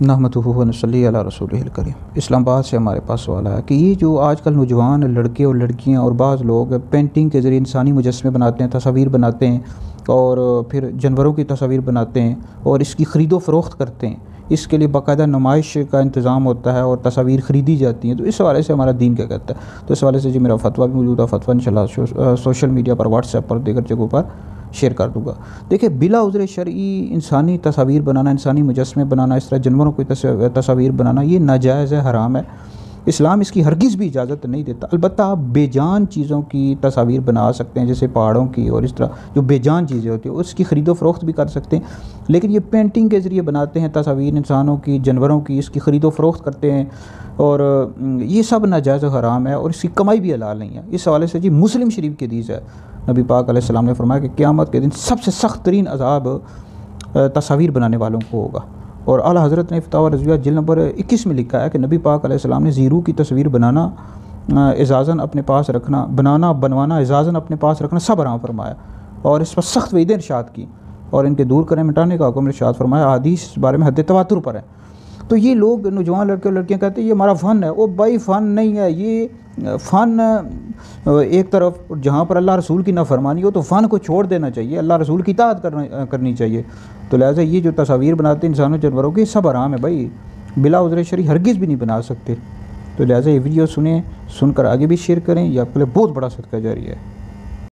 نحمدہ و نصلی علی رسولہ الکریم۔ اسلام آباد سے ہمارے پاس سوال آیا کہ یہ جو آج کل نوجوان لڑکے اور لڑکیاں اور بعض لوگ پینٹنگ کے ذریعے انسانی مجسمے بناتے ہیں، تصاویر بناتے ہیں اور پھر جانوروں کی تصاویر بناتے ہیں اور اس کی خرید و فروخت کرتے ہیں، اس کے لیے باقاعدہ نمائش کا انتظام ہوتا ہے اور تصاویر خریدی جاتی ہیں، تو اس حوالے سے ہمارا دین کیا کہتا ہے؟ تو اس حوالے سے میرا فتویٰ بھی موجود ہے، فتویٰ انشاءاللہ سوشل میڈیا پر، واٹس ایپ پر، دیگر جگہوں پر شیئر کر دوں گا۔ دیکھیں، بلا عذر شرعی انسانی تصاویر بنانا، انسانی مجسمے بنانا، اس طرح جانوروں کی تصاویر بنانا، یہ ناجائز ہے، حرام ہے۔ اسلام اس کی ہرگز بھی اجازت نہیں دیتا۔ البتہ آپ بے جان چیزوں کی تصاویر بنا سکتے ہیں، جیسے پہاڑوں کی اور اس طرح جو بے جان چیزیں ہوتی ہیں اس کی خرید و فروخت بھی کر سکتے ہیں، لیکن یہ پینٹنگ کے ذریعے بناتے ہیں تصاویر انسانوں کی، جانوروں کی، اس کی خرید و فروخت کرتے ہیں، اور یہ سب ناجائز و حرام ہے اور اس کی کمائی بھی حلال نہیں ہے۔ اس حوالے سے مسلم شریف کی حدیث ہے، نبی پاک علیہ السلام نے فرمایا کہ قیامت کے دن سب سے سخت ترین عذاب تصاویر بنانے والوں کو ہوگا، اور اعلیٰ حضرت نے فتاویٰ رضویہ جلد نمبر 21 میں لکھا ہے کہ نبی پاک علیہ السلام نے زیرو کی تصویر بنانا اعزازاً اپنے پاس رکھنا، بنوانا اعزازاً اپنے پاس رکھنا سب حرام فرمایا، اور اس پر سخت وعیدیں ارشاد کی اور ان کے دور کرنے مٹانے کا حکم ارشاد فرمایا۔ حدیث اس بارے میں حد تواتر پر ہے۔ تو یہ لوگ نوجوان لڑکے اور لڑکیاں کہتے ہیں یہ ہمارا فن ہے، وہ بھائی فن نہیں ہے، یہ فن ایک طرف جہاں پر اللہ رسول کی نافرمانی ہو تو فن کو چھوڑ دینا چاہیے، اللہ رسول کی اطاعت کرنی چاہیے۔ تو لہٰذا یہ جو تصاویر بناتے ہیں انسانوں جانوروں کی، سب حرام ہے بھائی، بلا عذر شرعی ہرگز بھی نہیں بنا سکتے۔ تو لہٰذا یہ ویڈیو سن کر آگے بھی شیئر کریں، یہ آپ کے لیے بہت بڑا صدقہ جاری ہے۔